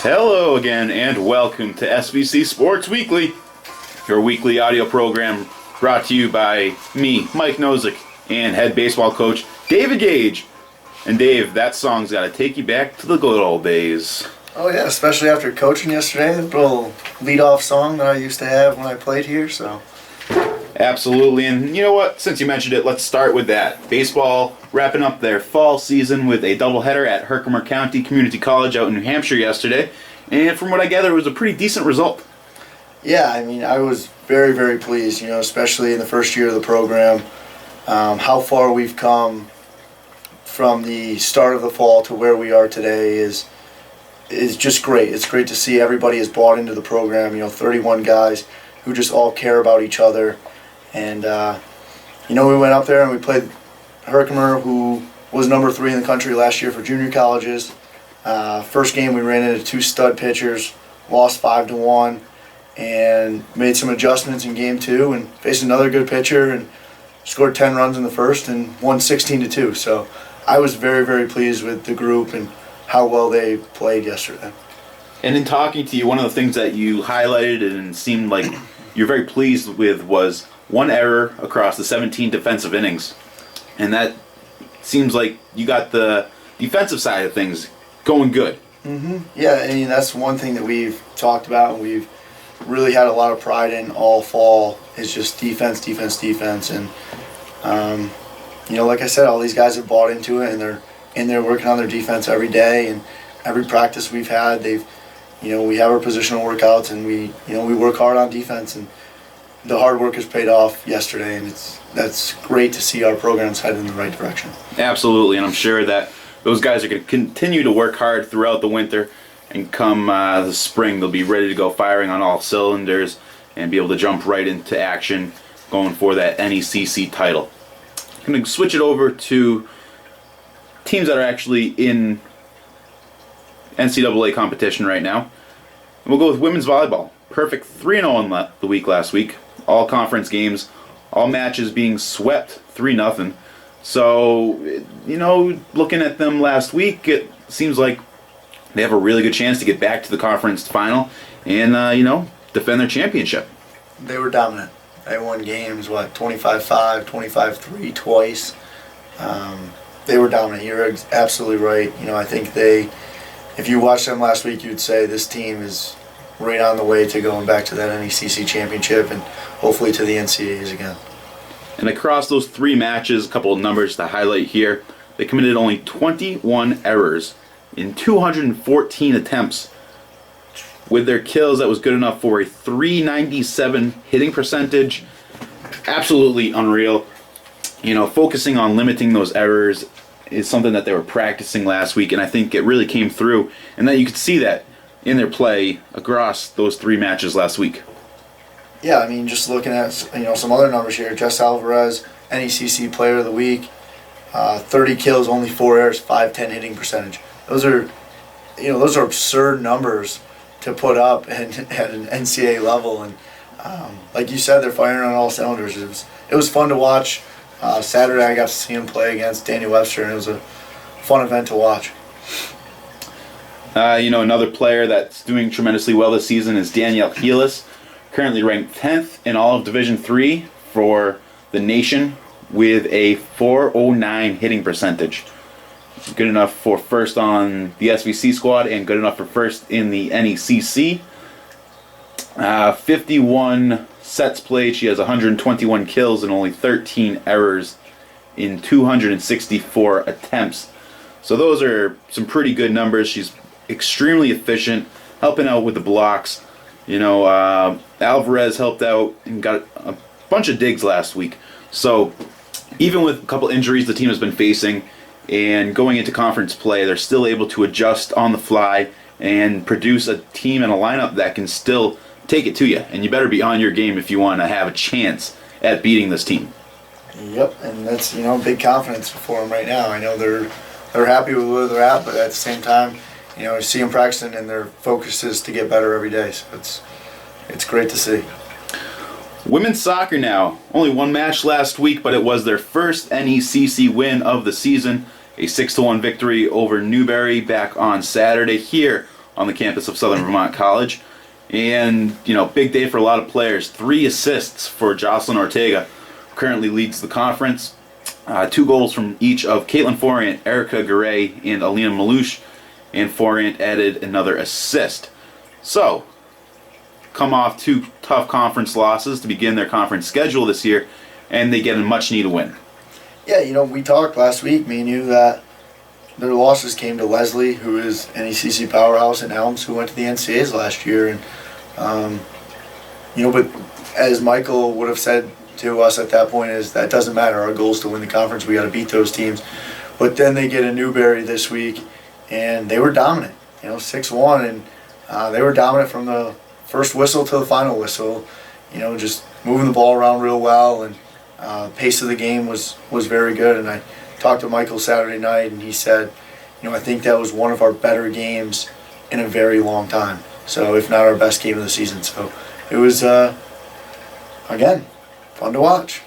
Hello again, and welcome to SVC Sports Weekly, your weekly audio program brought to you by me, Mike Nozick, and head baseball coach David Gage. And Dave, that song's got to take you back to the good old days. Oh yeah, especially after coaching yesterday. The little lead-off song that I used to have when I played here, so. Absolutely, and you know what? Since you mentioned it, let's start with that. Baseball wrapping up their fall season with a doubleheader at Herkimer County Community College out in New Hampshire yesterday, and from what I gather, it was a pretty decent result. Yeah, I mean, I was very, very pleased, especially in the first year of the program. How far we've come from the start of the fall to where we are today is just great. It's great to see everybody has bought into the program, 31 guys who just all care about each other. And, we went up there and we played Herkimer, who was number 3 in the country last year for junior colleges. First game we ran into 2 stud pitchers, lost 5-1, and made some adjustments in game 2 and faced another good pitcher and scored 10 runs in the first and won 16-2. So I was very, very pleased with the group and how well they played yesterday. And in talking to you, one of the things that you highlighted and seemed like you're very pleased with was one error across the 17 defensive innings. And that seems like you got the defensive side of things going good. Mm-hmm. Yeah, I mean, that's one thing that we've talked about and we've really had a lot of pride in all fall is just defense. And, like I said, all these guys have bought into it and they're in there working on their defense every day. And every practice we've had, we have our positional workouts and we work hard on defense. And the hard work has paid off yesterday, and that's great to see our programs headed in the right direction. Absolutely, and I'm sure that those guys are going to continue to work hard throughout the winter, and come the spring, they'll be ready to go firing on all cylinders and be able to jump right into action going for that NECC title. I'm going to switch it over to teams that are actually in NCAA competition right now. And we'll go with women's volleyball. Perfect 3-0 in the week last week. All conference games, all matches being swept 3-0. So, looking at them last week, it seems like they have a really good chance to get back to the conference final and, defend their championship. They were dominant. They won games, 25-5, 25-3 twice. They were dominant. You're absolutely right. I think if you watched them last week, you'd say this team is right on the way to going back to that NECC championship and hopefully to the NCAAs again. And across those 3 matches, a couple of numbers to highlight here. They committed only 21 errors in 214 attempts. With their kills, that was good enough for a .397 hitting percentage. Absolutely unreal. Focusing on limiting those errors is something that they were practicing last week, and I think it really came through, and that you could see that in their play across those 3 matches last week. Yeah, I mean, just looking at some other numbers here. Jess Alvarez, NECC Player of the Week, 30 kills, only 4 errors, .510 hitting percentage. Those are absurd numbers to put up at an NCAA level, and like you said, they're firing on all cylinders. It was fun to watch. Saturday, I got to see him play against Daniel Webster, and it was a fun event to watch. Another player that's doing tremendously well this season is Danielle Heelis, currently ranked 10th in all of Division III for the nation with a .409 hitting percentage. Good enough for first on the SVC squad and good enough for first in the NECC. 51 sets played. She has 121 kills and only 13 errors in 264 attempts. So those are some pretty good numbers. She's extremely efficient, helping out with the blocks. Alvarez helped out and got a bunch of digs last week. So even with a couple injuries the team has been facing and going into conference play, they're still able to adjust on the fly and produce a team and a lineup that can still take it to you. And you better be on your game if you want to have a chance at beating this team. Yep, and that's big confidence for them right now. I know they're happy with where they're at, but at the same time, you see them practicing and their focus is to get better every day. So it's great to see. Women's soccer now. Only one match last week, but it was their first NECC win of the season. A 6-1 victory over Newberry back on Saturday here on the campus of Southern Vermont College. And, big day for a lot of players. 3 assists for Jocelyn Ortega, who currently leads the conference. 2 goals from each of Caitlin Forant, Erica Garay, and Alina Malouche. And Forant added another assist. So, come off 2 tough conference losses to begin their conference schedule this year, and they get a much-needed win. Yeah, we talked last week, me and you, that their losses came to Leslie, who is an ACC powerhouse, and Helms, who went to the NCAAs last year. And but as Michael would have said to us at that point, is that doesn't matter. Our goal is to win the conference. We got to beat those teams. But then they get a Newberry this week, and they were dominant. 6-1, and they were dominant from the first whistle to the final whistle. Just moving the ball around real well, and pace of the game was very good. And I talked to Michael Saturday night, and he said, I think that was one of our better games in a very long time. So if not our best game of the season. So it was, again, fun to watch.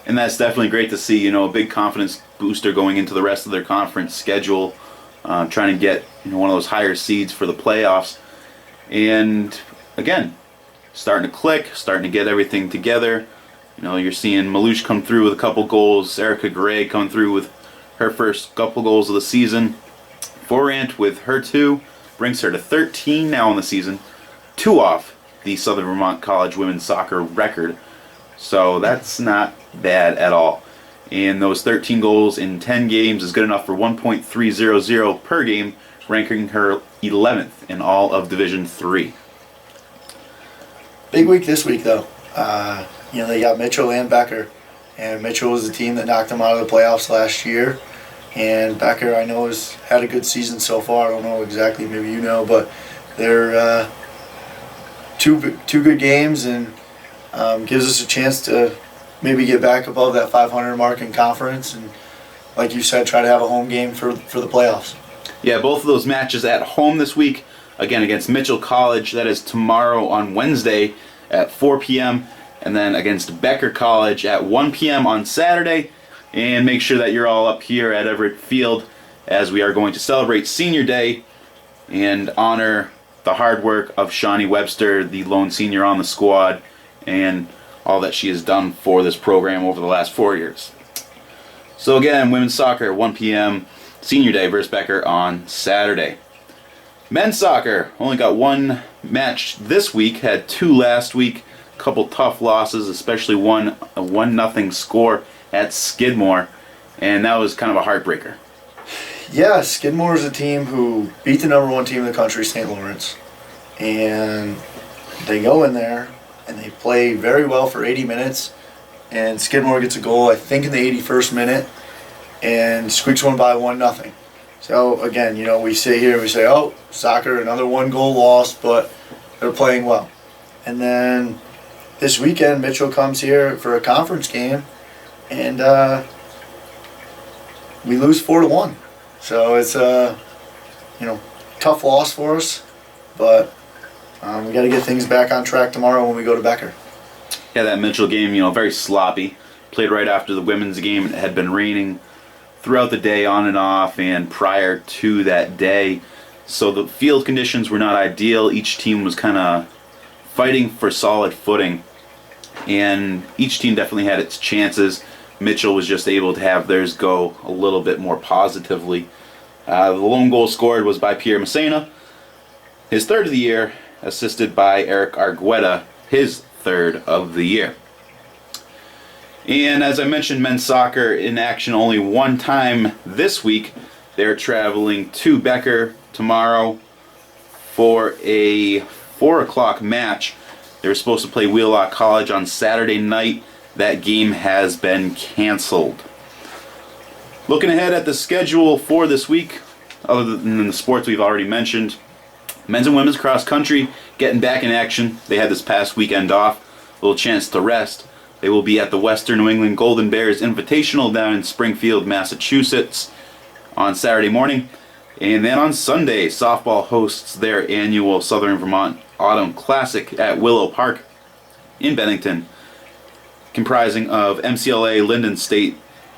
And that's definitely great to see, a big confidence booster going into the rest of their conference schedule, trying to get one of those higher seeds for the playoffs. And again, starting to click, starting to get everything together. You're seeing Malouche come through with a couple goals, Erica Gray coming through with her first couple goals of the season. Forant with her 2 brings her to 13 now in the season, 2 off the Southern Vermont College women's soccer record. So that's not bad at all. And those 13 goals in 10 games is good enough for 1.300 per game, ranking her 11th in all of Division III. Big week this week, though. They got Mitchell and Becker. And Mitchell was the team that knocked them out of the playoffs last year. And Becker, I know, has had a good season so far. I don't know exactly, maybe but they're two good games, and gives us a chance to maybe get back above that 500 mark in conference, and like you said, try to have a home game for the playoffs. Yeah, both of those matches at home this week, again against Mitchell College. That is tomorrow on Wednesday at 4 p.m. and then against Becker College at 1 p.m. on Saturday. And make sure that you're all up here at Everett Field, as we are going to celebrate Senior Day and honor the hard work of Shawnee Webster, the lone senior on the squad, and all that she has done for this program over the last 4 years. So again, women's soccer, 1 p.m., Senior Day versus Becker on Saturday. Men's soccer only got 1 match this week, had 2 last week. A couple tough losses, especially a 1-0 score at Skidmore, and that was kind of a heartbreaker. Yeah, Skidmore is a team who beat the number 1 team in the country, St. Lawrence, and they go in there and they play very well for 80 minutes, and Skidmore gets a goal, I think, in the 81st minute, and squeaks one by 1-0. So again, we sit here and we say, oh, soccer, another 1-goal loss, but they're playing well. And then this weekend, Mitchell comes here for a conference game, and we lose 4-1. So it's a tough loss for us, but we got to get things back on track tomorrow when we go to Becker. Yeah, that Mitchell game, very sloppy. Played right after the women's game. It had been raining throughout the day, on and off, and prior to that day. So the field conditions were not ideal. Each team was kind of fighting for solid footing, and each team definitely had its chances. Mitchell was just able to have theirs go a little bit more positively. The lone goal scored was by Pierre Messina, his 3rd of the year, assisted by Eric Argueta, his 3rd of the year. And as I mentioned, men's soccer in action only 1 time this week. They're traveling to Becker tomorrow for a 4 o'clock match. They were supposed to play Wheelock College on Saturday night. That game has been canceled. Looking ahead at the schedule for this week, other than the sports we've already mentioned, men's and women's cross country getting back in action. They had this past weekend off, a little chance to rest. They will be at the Western New England Golden Bears Invitational down in Springfield, Massachusetts on Saturday morning. And then on Sunday, softball hosts their annual Southern Vermont Autumn Classic at Willow Park in Bennington, comprising of MCLA, Linden State,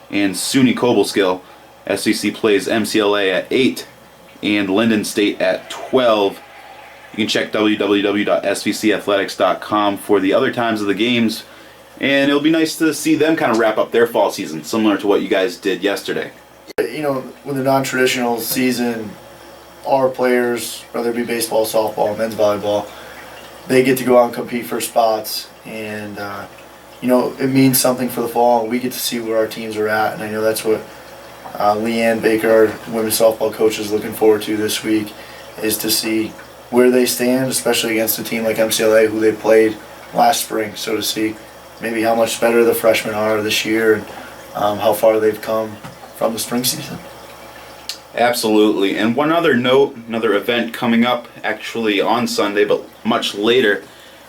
and SUNY Cobleskill. SVC plays MCLA at 8 and Linden State at 12 You can check www.svcathletics.com for the other times of the games, and it'll be nice to see them kind of wrap up their fall season, similar to what you guys did yesterday. You know, with a non-traditional season, our players, whether it be baseball, softball, men's volleyball, they get to go out and compete for spots, and you know, it means something for the fall. We get to see where our teams are at, and I know that's what Leanne Baker, our women's softball coach, is looking forward to this week, is to see where they stand, especially against a team like MCLA, who they played last spring. So to see maybe how much better the freshmen are this year, and how far they've come from the spring season. Absolutely. And one other note, another event coming up actually on Sunday, but much later,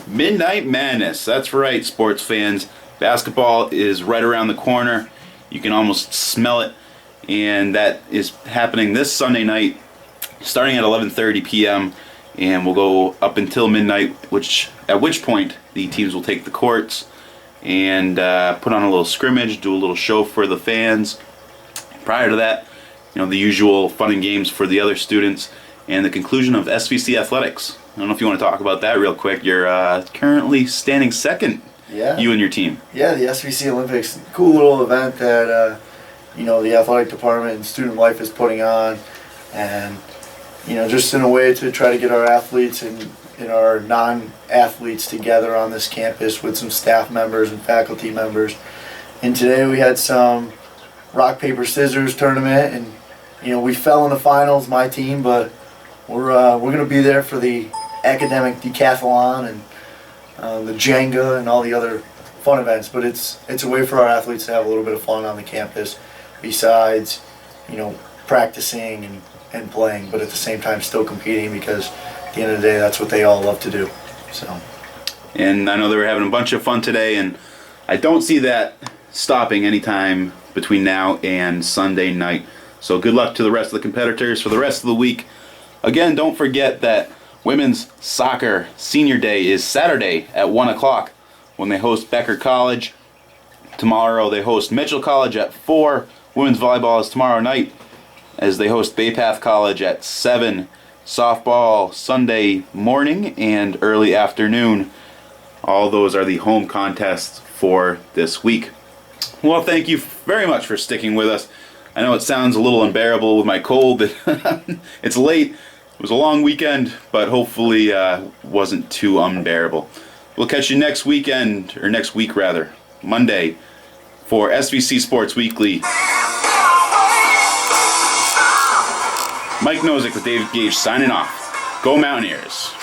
Midnight Madness. That's right, sports fans. Basketball is right around the corner. You can almost smell it. And that is happening this Sunday night, starting at 11:30 p.m. and we'll go up until midnight, at which point the teams will take the courts and put on a little scrimmage, do a little show for the fans. Prior to that, you know, the usual fun and games for the other students, and the conclusion of SVC Athletics. I don't know if you want to talk about that real quick. You're currently standing second, Yeah. you and your team. Yeah, the SVC Olympics, cool little event that you know, the athletic department and student life is putting on, and you know, just in a way to try to get our athletes and our non-athletes together on this campus with some staff members and faculty members. And today we had some rock, paper, scissors tournament, and you know, we fell in the finals, my team, but we're going to be there for the academic decathlon and the Jenga and all the other fun events. But it's a way for our athletes to have a little bit of fun on the campus, besides, you know, practicing and playing, but at the same time still competing, because at the end of the day, that's what they all love to do. So. And I know they were having a bunch of fun today, and I don't see that stopping anytime between now and Sunday night. So good luck to the rest of the competitors for the rest of the week. Again, don't forget that women's soccer senior day is Saturday at 1 o'clock when they host Becker College. Tomorrow they host Mitchell College at 4. Women's volleyball is tomorrow night as they host Bay Path College at 7. Softball Sunday morning and early afternoon. All those are the home contests for this week. Well, thank you very much for sticking with us. I know it sounds a little unbearable with my cold. It's late. It was a long weekend, but hopefully wasn't too unbearable. We'll catch you next weekend, or next week rather, Monday, for SVC Sports Weekly. Mike Nozick with David Gage signing off. Go Mountaineers.